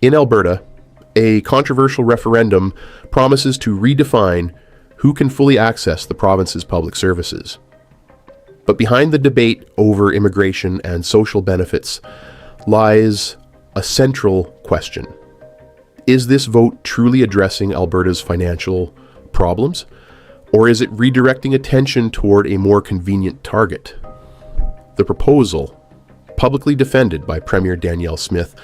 In Alberta, a controversial referendum promises to redefine who can fully access the province's public services. But behind the debate over immigration and social benefits lies a central question. Is this vote truly addressing Alberta's financial problems, or is it redirecting attention toward a more convenient target? The proposal, publicly defended by Premier Danielle Smith,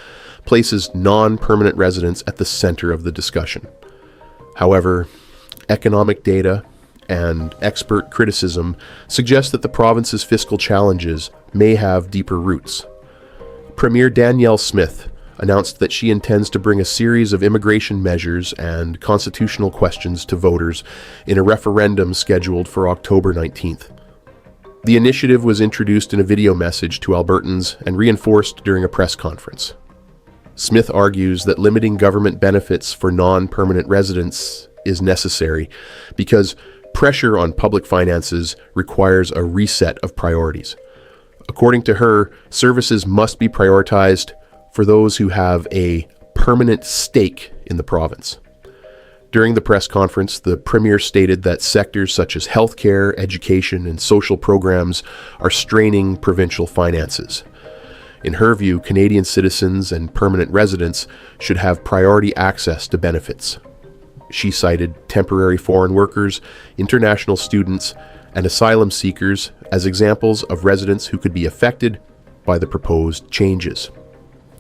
places non-permanent residents at the center of the discussion. However, economic data and expert criticism suggest that the province's fiscal challenges may have deeper roots. Premier Danielle Smith announced that she intends to bring a series of immigration measures and constitutional questions to voters in a referendum scheduled for October 19th. The initiative was introduced in a video message to Albertans and reinforced during a press conference. Smith argues that limiting government benefits for non-permanent residents is necessary because pressure on public finances requires a reset of priorities. According to her, services must be prioritized for those who have a permanent stake in the province. During the press conference, the Premier stated that sectors such as healthcare, education, and social programs are straining provincial finances. In her view, Canadian citizens and permanent residents should have priority access to benefits. She cited temporary foreign workers, international students, and asylum seekers as examples of residents who could be affected by the proposed changes.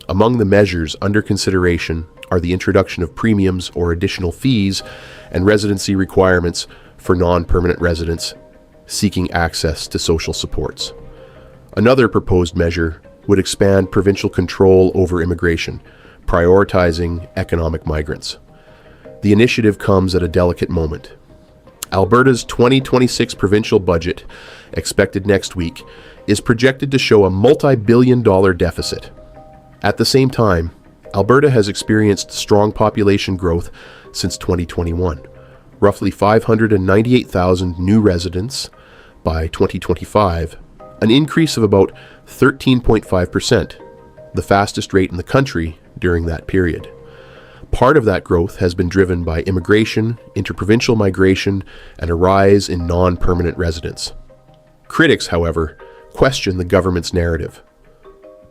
Among the measures under consideration are the introduction of premiums or additional fees and residency requirements for non-permanent residents seeking access to social supports. Another proposed measure would expand provincial control over immigration, prioritizing economic migrants. The initiative comes at a delicate moment. Alberta's 2026 provincial budget, expected next week, is projected to show a multibillion-dollar deficit. At the same time, Alberta has experienced strong population growth since 2021, roughly 598,000 new residents by 2025, an increase of about 13.5%, the fastest rate in the country during that period. Part of that growth has been driven by immigration, interprovincial migration, and a rise in non-permanent residents. Critics, however, question the government's narrative.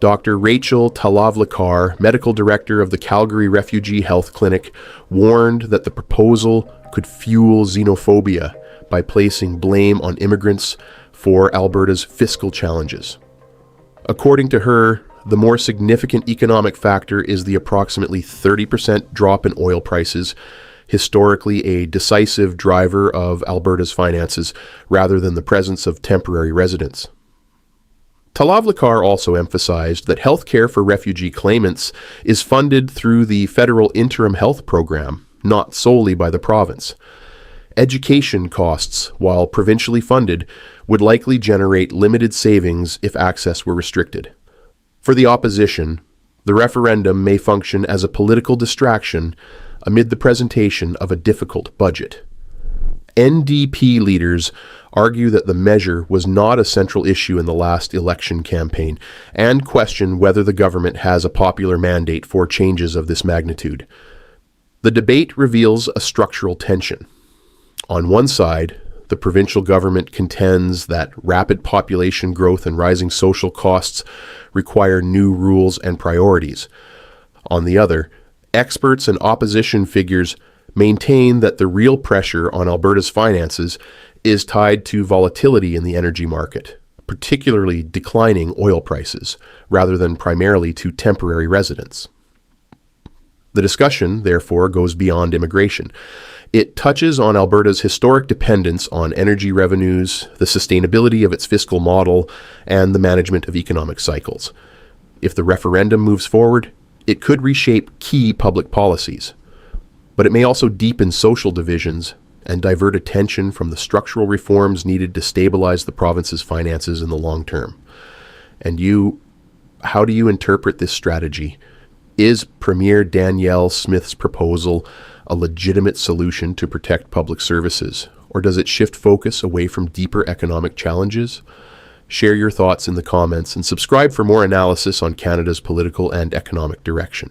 Dr. Rachel Talavlikar, medical director of the Calgary Refugee Health Clinic, warned that the proposal could fuel xenophobia by placing blame on immigrants for Alberta's fiscal challenges. According to her, the more significant economic factor is the approximately 30% drop in oil prices, historically a decisive driver of Alberta's finances, rather than the presence of temporary residents. Talavlikar also emphasized that health care for refugee claimants is funded through the federal interim health program, not solely by the province. Education costs, while provincially funded, would likely generate limited savings if access were restricted. For the opposition, the referendum may function as a political distraction amid the presentation of a difficult budget. NDP leaders argue that the measure was not a central issue in the last election campaign and question whether the government has a popular mandate for changes of this magnitude. The debate reveals a structural tension. On one side, the provincial government contends that rapid population growth and rising social costs require new rules and priorities. On the other, experts and opposition figures maintain that the real pressure on Alberta's finances is tied to volatility in the energy market, particularly declining oil prices, rather than primarily to temporary residents. The discussion, therefore, goes beyond immigration. It touches on Alberta's historic dependence on energy revenues, the sustainability of its fiscal model, and the management of economic cycles. If the referendum moves forward, it could reshape key public policies. But it may also deepen social divisions and divert attention from the structural reforms needed to stabilize the province's finances in the long term. And how do you interpret this strategy? Is Premier Danielle Smith's proposal a legitimate solution to protect public services, or does it shift focus away from deeper economic challenges? Share your thoughts in the comments and subscribe for more analysis on Canada's political and economic direction.